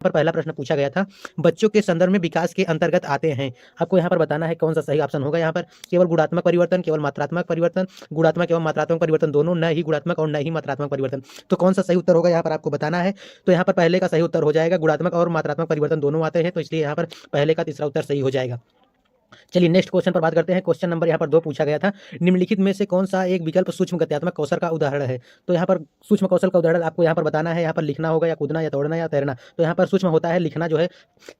पर पहला प्रश्न पूछा गया था, बच्चों के संदर्भ में विकास के अंतर्गत आते हैं। आपको यहाँ पर बताना है कौन सा सही ऑप्शन होगा। यहाँ पर केवल गुणात्मक परिवर्तन, केवल मात्रात्मक परिवर्तन, गुणात्मक एवं मात्रात्मक परिवर्तन दोनों, न ही गुणात्मक और न ही मात्रात्मक परिवर्तन। तो कौन सा सही उत्तर होगा यहाँ पर आपको बताना है। तो यहाँ पर पहले का सही उत्तर हो जाएगा, गुणात्मक और मात्रात्मक परिवर्तन दोनों आते हैं, तो इसलिए यहाँ पर पहले का तीसरा उत्तर सही हो जाएगा। चलिए नेक्स्ट क्वेश्चन पर बात करते हैं। क्वेश्चन नंबर यहाँ पर 2 पूछा गया था, निम्नलिखित में से कौन सा एक विकल्प सूक्ष्म गत्यात्मक कौशल का उदाहरण है। तो यहाँ पर सूक्ष्म कौशल का उदाहरण आपको यहाँ पर बताना है। यहाँ पर लिखना होगा, या कूदना, या दौड़ना, या तैरना। तो यहाँ पर सूक्ष्म होता है लिखना जो है,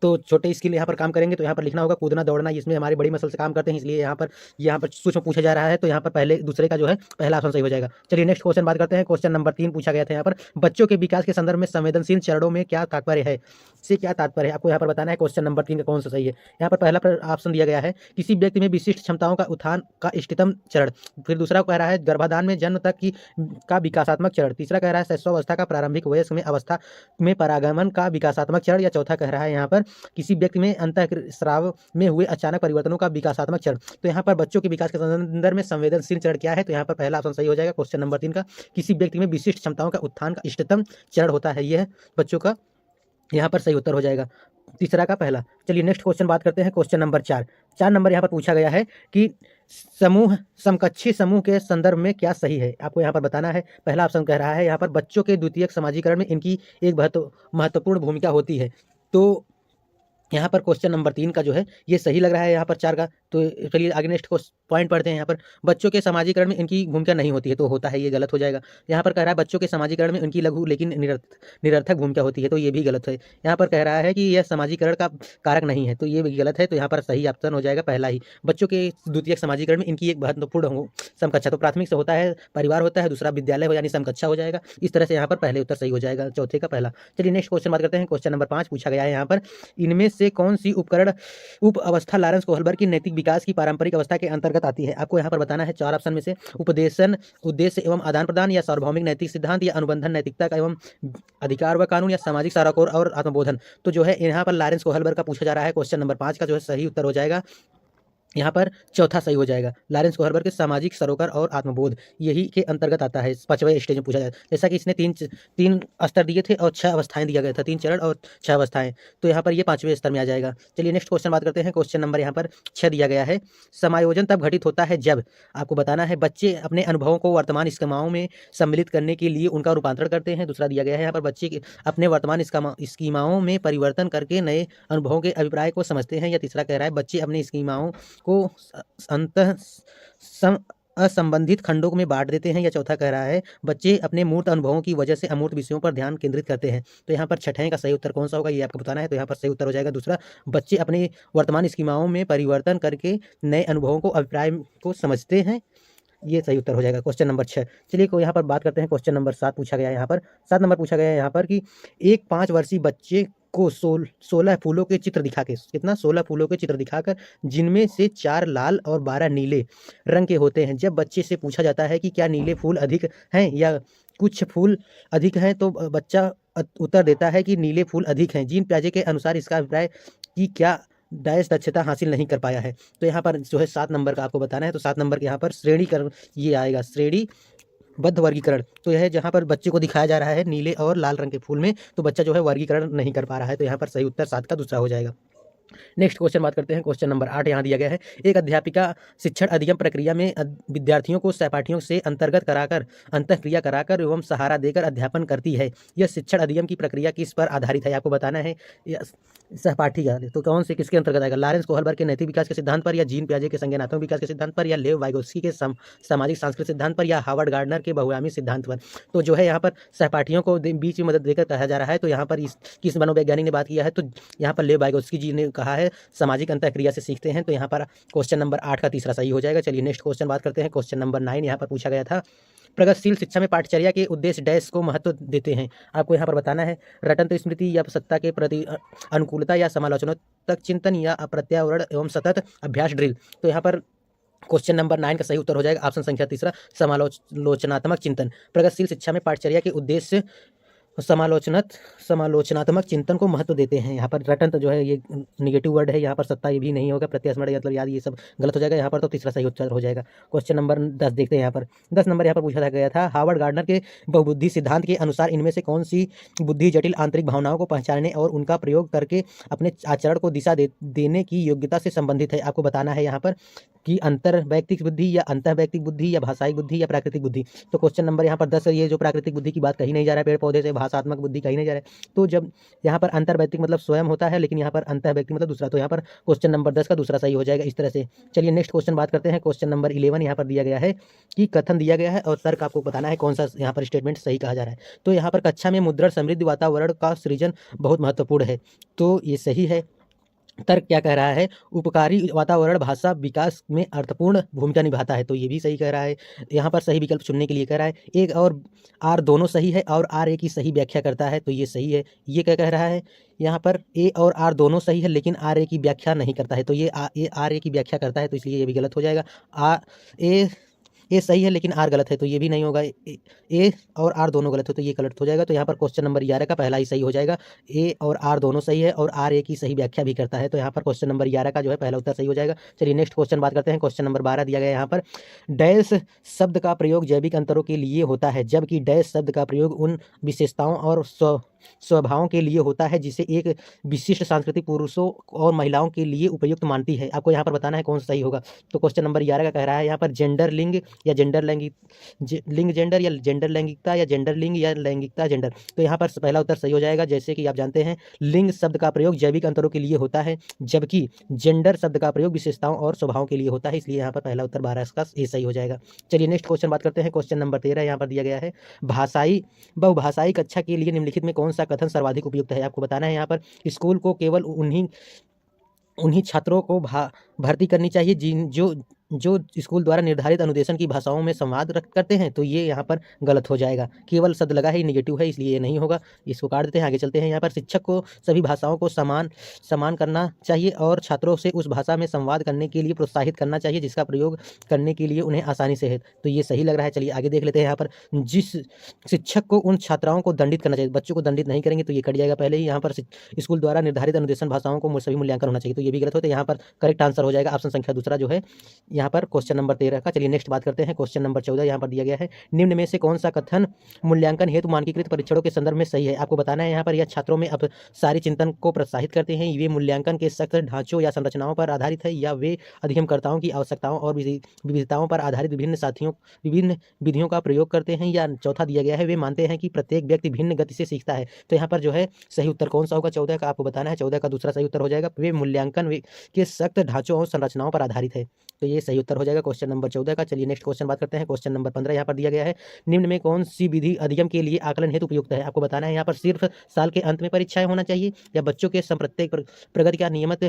तो छोटे स्किल यहाँ पर काम करेंगे, तो यहाँ पर लिखना होगा। कूदना दौड़ना इसमें हमारी बड़ी मसल से काम करते हैं, इसलिए यहाँ पर सूक्ष्म पूछा जा रहा है, तो यहाँ पर पहले दूसरे का जो है पहला ऑप्शन सही हो जाएगा। चलिए नेक्स्ट क्वेश्चन बात करते हैं। क्वेश्चन नंबर 3 पूछा गया था यहाँ पर, बच्चों के विकास के संदर्भ में संवेदनशील चरणों में क्या तात्पर्य है, से क्या तात्पर्य है। आपको यहाँ पर बताना है क्वेश्चन नंबर 3 का कौन सा सही है। यहाँ पर पहला ऑप्शन दिया गया है, किसी व्यक्ति में विशिष्ट क्षमताओं का उत्थान का इष्टतम चरण। फिर दूसरा कह रहा है गर्भाधान में जन्म तक की का विकासात्मक चरण। तीसरा कह रहा है शैशवावस्था का प्रारंभिक वयस्क में अवस्था में परागमन का विकासात्मक चरण। या चौथा कह रहा है यहाँ पर किसी व्यक्ति में अंतःस्राव में हुए अचानक परिवर्तनों का विकासात्मक चरण। तो यहाँ पर बच्चों के विकास के संदर्भ में संवेदनशील चरण क्या है, तो यहाँ पर पहला ऑप्शन सही हो जाएगा क्वेश्चन नंबर 3 का, किसी व्यक्ति में विशिष्ट क्षमताओं का उत्थान का इष्टतम चरण होता है, यह बच्चों का यहाँ पर सही उत्तर हो जाएगा, तीसरा का पहला। चलिए नेक्स्ट क्वेश्चन बात करते हैं। क्वेश्चन नंबर 4 नंबर यहाँ पर पूछा गया है कि समूह समकक्षी समूह के संदर्भ में क्या सही है। आपको यहाँ पर बताना है। पहला ऑप्शन कह रहा है यहाँ पर बच्चों के द्वितीयक समाजीकरण में इनकी एक महत्वपूर्ण भूमिका होती है। तो यहाँ पर क्वेश्चन नंबर 3 का जो है ये सही लग रहा है यहाँ पर 4 का। तो चलिए आगे नेक्स्ट पॉइंट पढ़ते हैं। यहाँ पर बच्चों के समाजीकरण में इनकी भूमिका नहीं होती है, तो होता है, ये गलत हो जाएगा। यहाँ पर कह रहा है बच्चों के समाजीकरण में इनकी लघु लेकिन निरर्थक भूमिका होती है, तो ये भी गलत है। यहाँ पर कह रहा है कि यह समाजीकरण का कारक नहीं है, तो ये भी गलत है। तो यहाँ पर सही ऑप्शन हो जाएगा पहला ही, बच्चों के द्वितीयक समाजीकरण में इनकी एक महत्वपूर्ण समकक्षा। तो प्राथमिक से होता है परिवार होता है, दूसरा विद्यालय हो यानी समकक्षा हो जाएगा। इस तरह से यहाँ पर पहले उत्तर सही हो जाएगा, चौथे का पहला। चलिए नेक्स्ट क्वेश्चन बात करते हैं। क्वेश्चन नंबर 5 पूछा गया है यहाँ पर, इनमें से कौन सी उप अवस्था लॉरेंस कोहलबर्ग की नैतिक विकास की पारंपरिक अवस्था के अंतर्गत आती है। आपको यहाँ पर बताना है 4 ऑप्शन में से, उपदेशन, उद्देश्य एवं आदान प्रदान, या सार्वभौमिक नैतिक सिद्धांत, या अनुबंधन नैतिकता एवं अधिकार व कानून, या सामाजिक सरोकार और आत्मबोधन। तो जो है यहाँ पर लॉरेंस कोहलबर्ग का पूछा जा रहा है। क्वेश्चन नंबर 5 का जो है सही उत्तर हो जाएगा यहाँ पर चौथा सही हो जाएगा, लॉरेंस कोहलबर्ग के सामाजिक सरोकार और आत्मबोध, यही के अंतर्गत आता है। 5वें स्टेज में पूछा जाता है, जैसा कि इसने तीन स्तर दिए थे और 6 अवस्थाएं दिया गया था, 3 चरण और 6 अवस्थाएं, तो यहाँ पर ये 5वें स्तर में आ जाएगा। चलिए नेक्स्ट क्वेश्चन बात करते हैं। क्वेश्चन नंबर यहाँ पर 6 दिया गया है, समायोजन तब घटित होता है जब, आपको बताना है, बच्चे अपने अनुभवों को वर्तमान स्कीमाओं में सम्मिलित करने के लिए उनका रूपांतरण करते हैं। दूसरा दिया गया है यहाँ पर, बच्चे अपने वर्तमान स्कीमाओं में परिवर्तन करके नए अनुभवों के अभिप्राय को समझते हैं। या तीसरा कह रहा है, बच्चे अपनी स्कीमाओं को अंतः असंबंधित खंडों में बांट देते हैं। या चौथा कह रहा है, बच्चे अपने मूर्त अनुभवों की वजह से अमूर्त विषयों पर ध्यान केंद्रित करते हैं। तो यहाँ पर छठे का सही उत्तर कौन सा होगा ये आपको बताना है। तो यहाँ पर सही उत्तर हो जाएगा दूसरा, बच्चे अपने वर्तमान स्कीमाओं में परिवर्तन करके नए अनुभवों को अभिप्राय को समझते हैं, ये सही उत्तर हो जाएगा क्वेश्चन नंबर 6। चलिए को यहाँ पर बात करते हैं। क्वेश्चन नंबर 7 पूछा गया है यहाँ पर, 7 नंबर पूछा गया है यहाँ पर कि एक 5 वर्षीय बच्चे को 16 फूलों के चित्र दिखा के, कितना 16 फूलों के चित्र दिखाकर, जिनमें से 4 लाल और 12 नीले रंग के होते हैं। जब बच्चे से पूछा जाता है कि क्या नीले फूल अधिक हैं या कुछ फूल अधिक हैं, तो बच्चा उत्तर देता है कि नीले फूल अधिक हैं। जीन पियाजे के अनुसार इसका अभिप्राय कि क्या डैश दक्षता हासिल नहीं कर पाया है। तो यहाँ पर जो है 7 नंबर का आपको बताना है। तो 7 नंबर के यहाँ पर श्रेणीकरण ये आएगा, श्रेणीबद्ध वर्गीकरण। तो यह जहाँ पर बच्चे को दिखाया जा रहा है नीले और लाल रंग के फूल में, तो बच्चा जो है वर्गीकरण नहीं कर पा रहा है, तो यहाँ पर सही उत्तर 7 का दूसरा हो जाएगा। नेक्स्ट क्वेश्चन बात करते हैं। क्वेश्चन नंबर 8 यहाँ दिया गया है, एक अध्यापिका शिक्षण अधिगम प्रक्रिया में विद्यार्थियों को सहपाठियों से अंतर्गत कराकर अंतःक्रिया कराकर एवं सहारा देकर अध्यापन करती है। यह शिक्षण अधिगम की प्रक्रिया किस पर आधारित है, आपको बताना है। सहपाठी का तो कौन से किसके अंतर्गत आएगा, लॉरेंस कोहलबर्ग के नैतिक विकास के सिद्धांत पर, या जीन पियाजे के संज्ञानात्मक विकास के सिद्धांत पर, या लेव वाइगोत्स्की के सामाजिक सांस्कृतिक सिद्धांत पर, या हार्वर्ड गार्डनर के बहुआयामी सिद्धांत पर। तो जो है यहाँ पर सहपाठियों को बीच में मदद देकर कहा जा रहा है। तो यहाँ पर किस मनोवैज्ञानिक ने बात किया है, तो यहाँ पर लेव वाइगोत्स्की जी ने कहा है सामाजिक अंतःक्रिया से सीखते हैं। तो यहाँ पर क्वेश्चन नंबर 8 का तीसरा सही हो जाएगा। चलिए नेक्स्ट क्वेश्चन बात करते हैं। क्वेश्चन नंबर 9 यहाँ पर पूछा गया था, प्रगतिशील शिक्षा में पाठचर्या के उद्देश्य डैश को महत्व देते हैं। आपको यहाँ पर बताना है, रटंत स्मृति, या सत्ता के प्रति अनुकूलता, या समालोचनात्मक चिंतन, या अप्रत्यावरण एवं सतत अभ्यास ड्रिल। तो यहाँ पर क्वेश्चन नंबर 9 का सही उत्तर हो जाएगा ऑप्शन संख्या तीसरा, समालोचनात्मक चिंतन। प्रगतिशील शिक्षा में पाठचर्या के उद्देश्य समालोचनात्मक चिंतन को महत्व देते हैं। यहाँ पर रटंत जो है ये निगेटिव वर्ड है, यहाँ पर सत्ता ये भी नहीं होगा, प्रत्यस्मरण मतलब याद, ये सब गलत हो जाएगा। यहाँ पर तो तीसरा सही उत्तर हो जाएगा। क्वेश्चन नंबर 10 देखते हैं। यहाँ पर 10 नंबर यहाँ पर पूछा गया था, हार्वर्ड गार्डनर के बहुबुद्धि सिद्धांत के अनुसार इनमें से कौन सी बुद्धि जटिल आंतरिक भावनाओं को पहचानने और उनका प्रयोग करके अपने आचरण को दिशा देने की योग्यता से संबंधित है। आपको बताना है यहाँ पर कि अंतर्वैयक्तिक बुद्धि या अंतर्वैयक्तिक बुद्धि या भाषाई बुद्धि या प्राकृतिक बुद्धि। तो क्वेश्चन नंबर यहाँ पर 10, ये जो प्राकृतिक बुद्धि की बात कहीं नहीं जा रहा है, पेड़ पौधे से भाषात्मक बुद्धि कहीं नहीं जा रहा है। तो जब यहाँ पर अंतर्वैयक्तिक मतलब स्वयं होता है, लेकिन यहाँ पर अंतर्वैयक्तिक मतलब दूसरा, तो यहाँ पर क्वेश्चन नंबर 10 का दूसरा सही हो जाएगा इस तरह से। चलिए नेक्स्ट क्वेश्चन बात करते हैं। क्वेश्चन नंबर 11 यहाँ पर दिया गया है कि कथन दिया गया है और तर्क आपको बताना है कौन सा यहाँ पर स्टेटमेंट सही कहा जा रहा है। तो यहाँ पर कक्षा में मुद्रण समृद्ध वातावरण का सृजन बहुत महत्वपूर्ण है, तो ये सही है। तर्क क्या कह रहा है, उपकारी वातावरण भाषा विकास में अर्थपूर्ण भूमिका निभाता है, तो ये भी सही कह रहा है। यहाँ पर सही विकल्प चुनने के लिए कह रहा है, एक और आर दोनों सही है और आर ए की सही व्याख्या करता है, तो ये सही है। ये क्या कह रहा है, यहाँ पर ए और आर दोनों सही है लेकिन आर ए की व्याख्या नहीं करता है, तो ये आर ए की व्याख्या करता है, तो इसलिए ये भी गलत हो जाएगा। ए सही है लेकिन आर गलत है, तो ये भी नहीं होगा। ए और आर दोनों गलत है, तो ये गलत हो जाएगा। तो यहाँ पर क्वेश्चन नंबर 11 का पहला ही सही हो जाएगा। ए और आर दोनों सही है और आर ए की सही व्याख्या भी करता है, तो यहाँ पर क्वेश्चन नंबर 11 का जो है पहला उत्तर सही हो जाएगा। चलिए नेक्स्ट क्वेश्चन बात करते हैं। क्वेश्चन नंबर 12 दिया गया यहाँ पर, डैश शब्द का प्रयोग जैविक अंतरों के लिए होता है, जबकि डैश शब्द का प्रयोग उन विशेषताओं और स्वभावों के लिए होता है जिसे एक विशिष्ट सांस्कृतिक पुरुषों और महिलाओं के लिए उपयुक्त मानती है। आपको यहाँ पर बताना है कौन सा सही होगा। तो क्वेश्चन नंबर 11 का कह रहा है यहाँ पर जेंडर लिंग या जेंडर लैंगिक लिंग जेंडर या जेंडर लैंगिकता या जेंडर लिंग या लैंगिकता जेंडर। तो यहाँ पर पहला उत्तर सही हो जाएगा। जैसे कि आप जानते हैं लिंग शब्द का प्रयोग जैविक अंतरों के लिए होता है, जबकि जेंडर शब्द का प्रयोग विशेषताओं और स्वभावों के लिए होता है, इसलिए यहाँ पर पहला उत्तर 12 का ए सही हो जाएगा। चलिए नेक्स्ट क्वेश्चन बात करते हैं। क्वेश्चन नंबर 13 यहाँ पर दिया गया है, बहुभाषाई कक्षा के लिए निम्नलिखित में कौन सा कथन सर्वाधिक उपयुक्त है। आपको बताना है यहाँ पर, स्कूल को केवल उन्हीं छात्रों को भर्ती करनी चाहिए जो स्कूल द्वारा निर्धारित अनुदेशन की भाषाओं में संवाद करते हैं, तो ये यहाँ पर गलत हो जाएगा। केवल शब्द लगा है, निगेटिव है, इसलिए ये नहीं होगा, इसको काट देते हैं। आगे चलते हैं। यहाँ पर शिक्षक को सभी भाषाओं को समान करना चाहिए और छात्रों से उस भाषा में संवाद करने के लिए प्रोत्साहित करना चाहिए जिसका प्रयोग करने के लिए उन्हें आसानी से है, तो ये सही लग रहा है। चलिए आगे देख लेते हैं। यहाँ पर जिस शिक्षक को उन छात्राओं को दंडित करना चाहिए, बच्चों को दंडित नहीं करेंगे तो ये कट जाएगा पहले ही। यहाँ पर स्कूल द्वारा निर्धारित अनुदेशन भाषाओं को सभी मूल्यांकन होना चाहिए, तो ये भी गलत होता है। यहाँ पर करेक्ट आंसर हो जाएगा ऑप्शन संख्या दूसरा जो है यहाँ पर क्वेश्चन नंबर 13 का। चलिए नेक्स्ट बात करते हैं। क्वेश्चन नंबर 14 यहाँ पर दिया गया है, निम्न में से कौन सा कथन मूल्यांकन हेतु मानकीकृत परीक्षणों के संदर्भ में सही है। आपको बताना है यहाँ पर, यह छात्रों में अब सारी चिंतन को प्रोत्साहित करते हैं, वे मूल्यांकन के सख्त ढांचों या संरचनाओं पर आधारित है, या वे अधिगमकर्ताओं की आवश्यकताओं और विविधताओं पर आधारित विभिन्न विधियों का प्रयोग करते हैं, या चौथा दिया गया है, वे मानते हैं कि प्रत्येक व्यक्ति भिन्न गति से सीखता है। तो यहाँ पर जो है सही उत्तर कौन सा होगा 14 का, आपको बताना है। 14 का दूसरा सही उत्तर हो जाएगा, वे मूल्यांकन के सख्त ढांचों और संरचनाओं पर आधारित है, तो ये सही उत्तर हो जाएगा क्वेश्चन नंबर 14 का। चलिए नेक्स्ट क्वेश्चन बात करते हैं। क्वेश्चन नंबर 15 यहाँ पर दिया गया है, निम्न में कौन सी विधि अधिगम के लिए आकलन हेतु उपयुक्त है। आपको बताना है यहाँ पर, सिर्फ साल के अंत में परीक्षाएं होना चाहिए, या बच्चों के प्रत्येक प्रगति का नियमित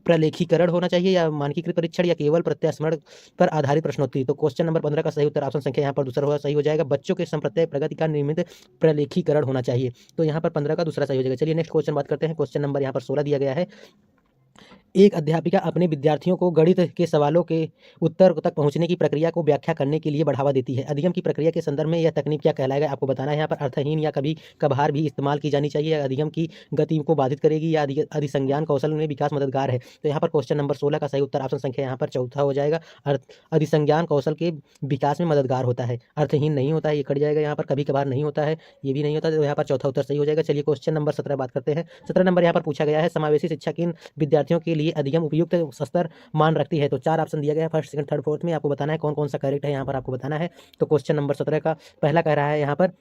प्रलेखीकरण होना चाहिए, या मानकीकृत परीक्षण, या केवल प्रत्यास्मरण पर आधारित प्रश्नोत्तरी। तो क्वेश्चन नंबर 15 का सही उत्तर ऑप्शन संख्या यहाँ पर दूसरा होगा सही हो जाएगा, बच्चों के प्रत्येक प्रगति का नियमित प्रलेखीकरण होना चाहिए, तो यहाँ पर 15 का दूसरा सही हो जाएगा। चलिए नेक्स्ट क्वेश्चन बात करते हैं। क्वेश्चन नंबर यहाँ पर 16 दिया गया है, एक अध्यापिका अपने विद्यार्थियों को गणित के सवालों के उत्तर तक पहुंचने की प्रक्रिया को व्याख्या करने के लिए बढ़ावा देती है। अधिगम की प्रक्रिया के संदर्भ में यह तकनीक क्या कहलाएगा। आपको बताना है यहाँ पर, अर्थहीन या कभी कभार भी इस्तेमाल की जानी चाहिए, या अधिगम की गति को बाधित करेगी, या अधिसंज्ञान कौशल में विकास मददगार है। तो यहाँ पर क्वेश्चन नंबर 16 का सही उत्तर ऑप्शन संख्या यहाँ पर चौथा हो जाएगा, अधिसंज्ञान कौशल के विकास में मददगार होता है, अर्थहीन नहीं होता है, ये कट जाएगा। यहाँ पर कभी कभार नहीं होता है, ये भी नहीं होता, तो यहाँ पर चौथा उत्तर सही हो जाएगा। चलिए क्वेश्चन नंबर 17 बात करते हैं। 17 नंबर यहाँ पर पूछा गया है, समावेशी शिक्षा किन विद्यार्थियों के लिए अधिगम उपयुक्त स्तर मान रखती है। तो 4 ऑप्शन दिया गया है, फर्स्ट सेकंड थर्ड फोर्थ में, आपको बताना है कौन कौन सा करेक्ट है, यहाँ पर आपको बताना है। तो क्वेश्चन नंबर 17 का पहला कह रहा है यहाँ पर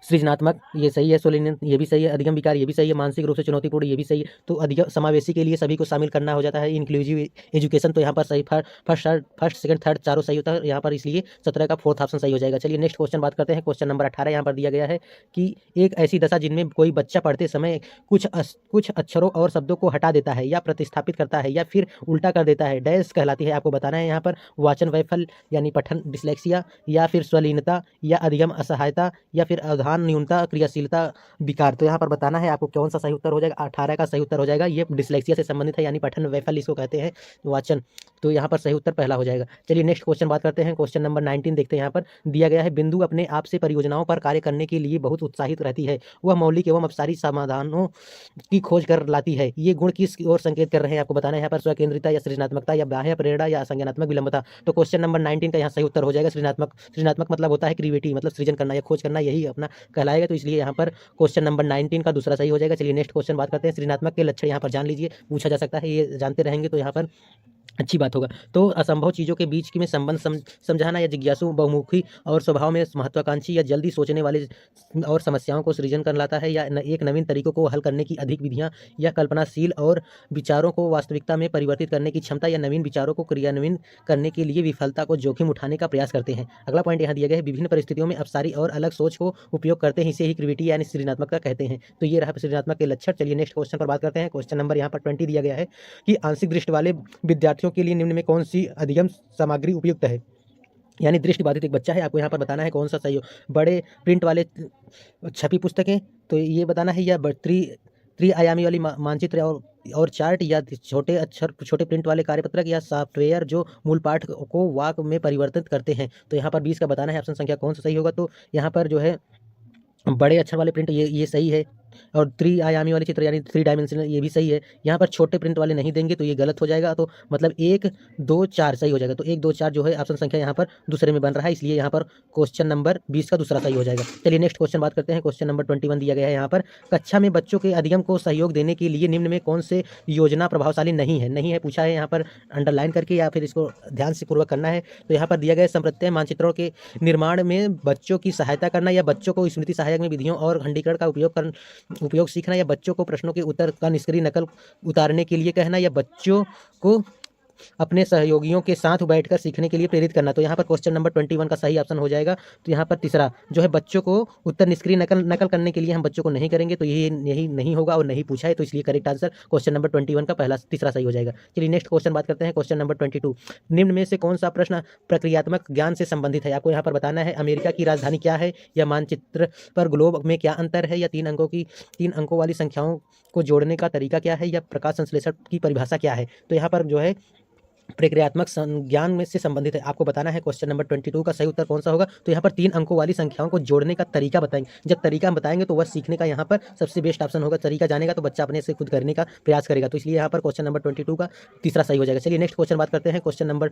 सृजनात्मक, ये सही है। सोलिन, ये भी सही है। अधिगम विकार, ये भी सही है। मानसिक रूप से चुनौतीपूर्ण, ये भी सही है। तो अधिगम समावेशी के लिए सभी को शामिल करना हो जाता है, इंक्लूसिव एजुकेशन, तो यहाँ पर सही फर्स्ट सेकंड थर्ड चारों सही होता है यहाँ पर, इसलिए 17 का फोर्थ ऑप्शन सही हो जाएगा। चलिए नेक्स्ट क्वेश्चन बात करते हैं। क्वेश्चन नंबर 18 यहाँ पर दिया गया है कि एक ऐसी दशा जिनमें कोई बच्चा पढ़ते समय कुछ अक्षरों और शब्दों को हटा देता है, या प्रतिस्थापित करता है, या फिर उल्टा कर देता है, डैश कहलाती है। आपको बताना है यहाँ पर, वाचन वैफल्य यानी पठन डिसलेक्सिया, या फिर स्वलीनता, या अधिगम असहायता, या फिर अवधान न्यूनता क्रियाशीलता विकार। तो यहाँ पर बताना है आपको कौन सा सही उत्तर हो जाएगा। 18 का सही उत्तर हो जाएगा। ये डिसलेक्सिया से संबंधित है, यानी पठन वैफल्य इसको कहते हैं, वाचन। तो यहाँ पर सही उत्तर पहला हो जाएगा। चलिए नेक्स्ट क्वेश्चन बात करते हैं। क्वेश्चन नंबर 19 देखते हैं। यहाँ पर दिया गया है, बिंदु अपने आप से परियोजनाओं पर कार्य करने के लिए बहुत उत्साहित रहती है। वह मौलिक एवं अपसारी समाधानों की खोज कर लाती है। ये गुण किस ओर संकेत कर रहे हैं आपको बताना है। यहाँ पर स्वकेंद्रिता या सृजनात्मकता या बाह्य प्रेरणा या संज्ञानात्मक विलंबता। तो क्वेश्चन नंबर 19 का यहाँ सही उत्तर हो जाएगा सृजनात्मक। सृजनात्मक मतलब होता है क्रिएटिविटी, मतलब सृजन करना या खोज करना, यही अपना कहलाएगा। तो इसलिए यहाँ पर क्वेश्चन नंबर 19 का दूसरा सही हो जाएगा। चलिए नेक्स्ट क्वेश्चन बात करते हैं। सृजनात्मक के लक्षण यहाँ पर जान लीजिए, पूछा जा सकता है, ये जानते रहेंगे तो यहाँ पर अच्छी बात होगा। तो असंभव चीज़ों के बीच में संबंध समझाना या जिज्ञासु बहुमुखी और स्वभाव में महत्वाकांक्षी या जल्दी सोचने वाले और समस्याओं को सृजन कर लाता है, या एक नवीन तरीकों को हल करने की अधिक विधियां, या कल्पनाशील और विचारों को वास्तविकता में परिवर्तित करने की क्षमता, या नवीन विचारों को क्रियान्वित करने के लिए विफलता को जोखिम उठाने का प्रयास करते हैं। अगला पॉइंट यहाँ दिया गया है, विभिन्न परिस्थितियों में अपसारी और अलग सोच को उपयोग करते हैं, इसे ही क्रिएटिविटी यानी सृजनात्मकता कहते हैं। तो ये रहा सृजनात्मक के लक्षण। चलिए नेक्स्ट क्वेश्चन पर बात करते हैं। क्वेश्चन नंबर यहाँ पर 20 दिया गया है कि आंशिक दृष्टि वाले विद्यार्थियों के लिए निम्न में कौन सी अधिगम सामग्री उपयुक्त है। यानी दृष्टिबाधित एक बच्चा है, आपको यहाँ पर बताना है कौन सा सही हो। बड़े प्रिंट वाले छपी पुस्तकें, तो ये बताना है, या त्रिआयामी वाली मानचित्र और चार्ट, या छोटे अक्षर छोटे प्रिंट वाले कार्यपत्रक, या सॉफ्टवेयर जो मूल पाठ को वाक में परिवर्तित करते हैं। तो यहाँ पर 20 का बताना है ऑप्शन संख्या कौन सा सही होगा। तो यहाँ पर जो है बड़े अक्षर वाले प्रिंट ये सही है, और त्रिआयामी वाले चित्र यानी 3 डायमेंशनल ये भी सही है। यहाँ पर छोटे प्रिंट वाले नहीं देंगे तो ये गलत हो जाएगा। तो मतलब 1 2 4 सही हो जाएगा। तो 1 2 4 जो है ऑप्शन संख्या यहाँ पर दूसरे में बन रहा है, इसलिए यहाँ पर क्वेश्चन नंबर 20 का दूसरा सही हो जाएगा। चलिए नेक्स्ट क्वेश्चन बात करते हैं। क्वेश्चन नंबर 21 दिया गया है यहाँ पर, कक्षा में बच्चों के अधिगम को सहयोग देने के लिए निम्न में कौन से योजना प्रभावशाली नहीं है पूछा है यहाँ पर अंडरलाइन करके, या फिर इसको ध्यान से पूर्वक करना है। तो यहाँ पर दिया गया संप्रत्यय मानचित्रों के निर्माण में बच्चों की सहायता करना, या बच्चों को स्मृति सहायक में विधियों और खंडीकरण का उपयोग सीखना, या बच्चों को प्रश्नों के उत्तर का निष्क्रिय नकल उतारने के लिए कहना, या बच्चों को अपने सहयोगियों के साथ बैठकर सीखने के लिए प्रेरित करना। तो यहाँ पर क्वेश्चन नंबर 21 का सही ऑप्शन हो जाएगा। तो यहाँ पर तीसरा जो है, बच्चों को उत्तर निष्क्रिय नकल करने के लिए हम बच्चों को नहीं करेंगे, तो यही नहीं होगा और नहीं पूछा है, तो इसलिए करेक्ट आंसर क्वेश्चन नंबर 21 का तीसरा सही हो जाएगा। चलिए नेक्स्ट क्वेश्चन बात करते हैं। क्वेश्चन नंबर 22, निम्न में से कौन सा प्रश्न प्रक्रियात्मक ज्ञान से संबंधित है। आपको यहाँ पर बताना है, अमेरिका की राजधानी क्या है, या मानचित्र पर ग्लोब में क्या अंतर है, या 3 अंकों वाली संख्याओं को जोड़ने का तरीका क्या है, या प्रकाश संश्लेषण की परिभाषा क्या है। तो यहाँ पर जो है प्रक्रियात्मक ज्ञान में से संबंधित है, आपको बताना है क्वेश्चन नंबर 22 का सही उत्तर कौन सा होगा। तो यहाँ पर 3 अंकों वाली संख्याओं को जोड़ने का तरीका बताएंगे। जब तरीका हम बताएंगे तो वह सीखने का यहाँ पर सबसे बेस्ट ऑप्शन होगा। तरीका जानेगा तो बच्चा अपने से खुद करने का प्रयास करेगा, तो इसलिए यहाँ पर क्वेश्चन नंबर 22 का तीसरा सही हो जाएगा। चलिए नेक्स्ट क्वेश्चन बात करते हैं। क्वेश्चन नंबर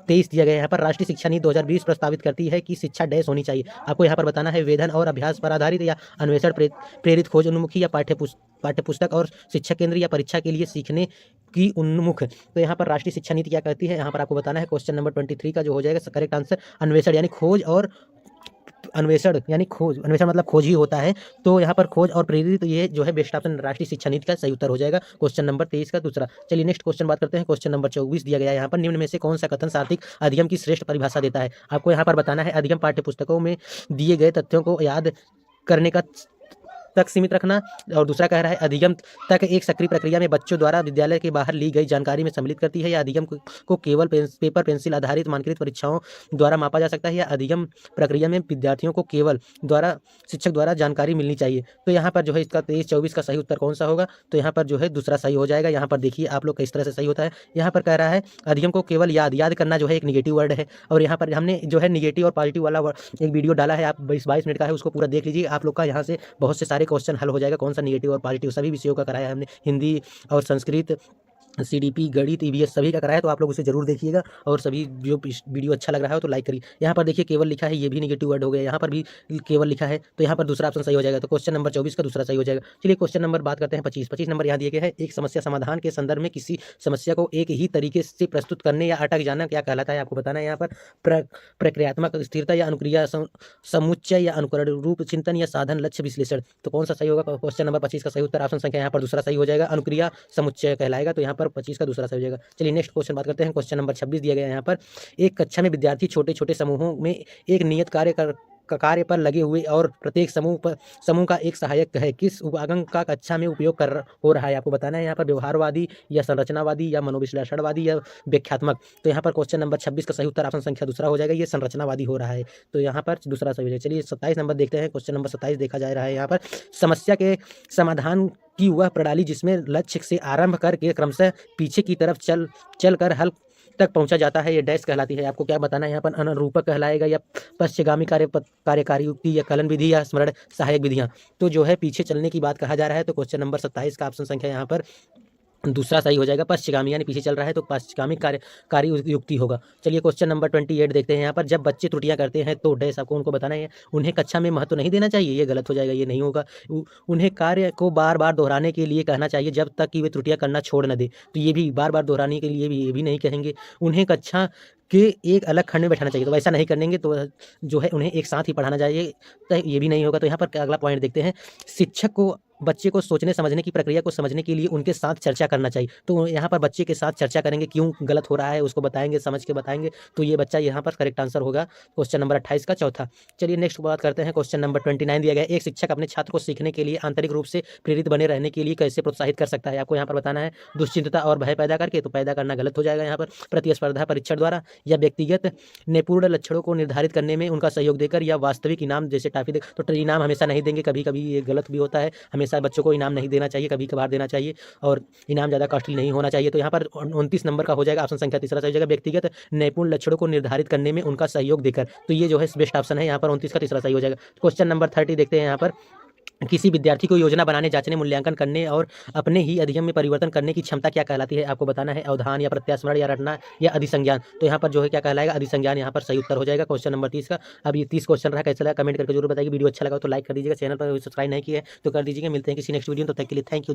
23 दिया गया है यहाँ पर, राष्ट्रीय शिक्षा नीति 2020 प्रस्तावित करती है कि शिक्षा डैश होनी चाहिए। आपको यहाँ पर बताना है, वेधन और अभ्यास पर आधारित, या अन्वेषण प्रेरित, खोज उन्मुखी, या पाठ्यपुस्तक और शिक्षा केंद्र, या परीक्षा के लिए सीखने की उन्मुख। तो यहाँ पर राष्ट्रीय शिक्षा नीति क्या कहती है, यहाँ पर आपको बताना है। क्वेश्चन नंबर 23 का जो हो जाएगा करेक्ट आंसर अन्वेषण यानी खोज, और अन्वेषण यानी खोज, अन्वेषण मतलब खोज ही होता है। तो यहाँ पर खोज और प्रेरित, तो ये जो है बेस्ट ऑप्शन राष्ट्रीय शिक्षा नीति का सही उत्तर हो जाएगा, क्वेश्चन नंबर 23 का दूसरा। चलिए नेक्स्ट क्वेश्चन बात करते हैं। क्वेश्चन नंबर 24 दिया गया है यहाँ पर, निम्न में से कौन सा कथन सार्थक अधिगम की श्रेष्ठ परिभाषा देता है। आपको यहाँ पर बताना है, अधिगम पाठ्यपुस्तकों में दिए गए तथ्यों को याद करने का तक सीमित रखना, और दूसरा कह रहा है अधिगम तक एक सक्रिय प्रक्रिया में बच्चों द्वारा विद्यालय के बाहर ली गई जानकारी में सम्मिलित करती है, या अधिगम को केवल पेपर पेंसिल आधारित मानकीकृत परीक्षाओं द्वारा मापा जा सकता है, या अधिगम प्रक्रिया में विद्यार्थियों को केवल शिक्षक द्वारा जानकारी मिलनी चाहिए। तो यहाँ पर जो है इसका 23-24 का सही उत्तर कौन सा होगा। तो यहाँ पर जो है दूसरा सही हो जाएगा। यहाँ पर देखिए आप लोग किस तरह से सही होता है। यहाँ पर कह रहा है अधिगम को केवल याद करना जो है एक निगेटिव वर्ड है, और यहाँ पर हमने जो है निगेटिव और पॉजिटिव वाला एक वीडियो डाला है, आप 22 मिनट का है, उसको पूरा देख लीजिए। आप लोग का यहाँ से बहुत से सारे क्वेश्चन हल हो जाएगा, कौन सा निगेटिव और पॉजिटिव सभी विषयों का कराया है हमने, हिंदी और संस्कृत, CDP, गणित, EVS सभी का कराया, तो आप लोग उसे जरूर देखिएगा। और सभी जो वीडियो अच्छा लग रहा हो तो लाइक करिए। यहाँ पर देखिए केवल लिखा है, ये भी निगेटिव वर्ड हो गया, यहाँ पर भी केवल लिखा है, तो यहाँ पर दूसरा ऑप्शन सही हो जाएगा। तो क्वेश्चन नंबर 24 का दूसरा सही हो जाएगा। चलिए क्वेश्चन नंबर बात करते हैं 25 नंबर यहाँ दिए गए हैं, एक समस्या समाधान के संदर्भ में किसी समस्या को एक ही तरीके से प्रस्तुत करने या अटक जाना क्या कहलाता है। आपको बताना है यहाँ पर प्रक्रियात्मक स्थिरता, या अनुक्रिया समुच्चय, या अनुकरण रूप चिंतन, या साधन लक्ष्य विश्लेषण। तो कौन सा सही होगा। क्वेश्चन नंबर 25 का सही उत्तर ऑप्शन संख्या यहाँ पर दूसरा सही हो जाएगा, अनुक्रिया समुच्चय कहलाएगा। तो यहाँ पर 25 का दूसरा सही हो जाएगा। चलिए नेक्स्ट क्वेश्चन बात करते हैं। क्वेश्चन नंबर 26 दिया गया है यहाँ पर, एक कक्षा में विद्यार्थी छोटे छोटे समूहों में एक नियत कार्य कार्य पर लगे हुए और प्रत्येक समूह का एक सहायक है। किस उपागम का कक्षा में उपयोग कर हो रहा है आपको बताना है। यहाँ पर व्यवहारवादी या संरचनावादी या मनोविश्लेषणवादी या व्याख्यात्मक। तो यहाँ पर क्वेश्चन नंबर 26 का सही उत्तर ऑप्शन संख्या दूसरा हो जाएगा, ये संरचनावादी हो रहा है। तो यहाँ पर दूसरा सही हो जाएगा। चलिए 27 नंबर देखते हैं। क्वेश्चन नंबर 27 देखा जा रहा है यहाँ पर, समस्या के समाधान की वह प्रणाली जिसमें लक्ष्य से आरंभ करके क्रमशः पीछे की तरफ चल कर हल तक पहुंचा जाता है, ये डैश कहलाती है। आपको क्या बताना है यहाँ पर, अनुरूपक कहलाएगा या पश्चगामी कार्यकारी युक्ति या कलन विधि या स्मरण सहायक विधियां। तो जो है पीछे चलने की बात कहा जा रहा है। तो क्वेश्चन नंबर 27 का ऑप्शन संख्या यहाँ पर दूसरा सही हो जाएगा, पश्चगामी यानी पीछे चल रहा है तो पश्चगामी कार्य युक्ति होगा। चलिए क्वेश्चन नंबर 28 देखते हैं यहाँ पर, जब बच्चे त्रुटियां करते हैं तो डैश आपको उनको बताना है। उन्हें कक्षा में महत्व नहीं देना चाहिए, ये गलत हो जाएगा, ये नहीं होगा। उन्हें कार्य को बार बार दोहराने के लिए कहना चाहिए जब तक कि वे त्रुटियां करना छोड़ न दे, तो ये भी बार बार दोहराने के लिए भी ये भी नहीं कहेंगे। उन्हें कक्षा के एक अलग खंड में बैठाना चाहिए, तो वैसा नहीं करेंगे तो जो है उन्हें एक साथ ही पढ़ाना चाहिए, तो ये भी नहीं होगा। तो यहाँ पर अगला पॉइंट देखते हैं, शिक्षक को बच्चे को सोचने समझने की प्रक्रिया को समझने के लिए उनके साथ चर्चा करना चाहिए। तो यहाँ पर बच्चे के साथ चर्चा करेंगे, क्यों गलत हो रहा है उसको बताएंगे, समझ के बताएंगे, तो ये बच्चा यहाँ पर करेक्ट आंसर होगा क्वेश्चन नंबर 28 का चौथा। चलिए नेक्स्ट बात करते हैं, क्वेश्चन नंबर 29 दिया गया, एक शिक्षक अपने छात्र को सीखने के लिए आंतरिक रूप से प्रेरित बने रहने के लिए कैसे प्रोत्साहित कर सकता है। आपको यहाँ पर बताना है, दुश्चिंतता और भय पैदा करके, तो पैदा करना गलत हो जाएगा यहाँ पर, प्रतिस्पर्धा परीक्षण द्वारा या व्यक्तिगत निपुण लक्षणों को निर्धारित करने में उनका सहयोग देकर, या वास्तविक इनाम जैसे टाफी दे। तो इनाम हमेशा नहीं देंगे, कभी कभी ये गलत भी होता है, हमेशा बच्चों को इनाम नहीं देना चाहिए, कभी कभार देना चाहिए, और इनाम ज़्यादा कॉस्टली नहीं होना चाहिए। तो यहाँ पर 29 नंबर का हो जाएगा ऑप्शन संख्या तीसरा सही हो जाएगा, व्यक्तिगत निपुण लक्षणों को निर्धारित करने में उनका सहयोग देकर। तो ये जो है बेस्ट ऑप्शन है यहाँ पर, 29 का तीसरा सही हो जाएगा। क्वेश्चन नंबर 30 देखते हैं यहाँ पर, किसी विद्यार्थी को योजना बनाने, जांचने, मूल्यांकन करने और अपने ही अध्ययन में परिवर्तन करने की क्षमता क्या कहलाती है। आपको बताना है, अवधान या प्रत्यास्मरण या रटना या अधिसंज्ञान। तो यहाँ पर जो है क्या कहलाएगा, अधिसंज्ञान यहाँ पर सही उत्तर हो जाएगा क्वेश्चन नंबर 30 का। अब ये 30 क्वेश्चन रहा, कैसा लगा कमेंट करके जरूर बताइए। वीडियो अच्छा लगा तो लाइक कर दीजिएगा, चैनल पर सब्सक्राइब नहीं किया है तो कर दीजिएगा। मिलते हैं किसी नेक्स्ट वीडियो, तो तब तक के लिए थैंक यू।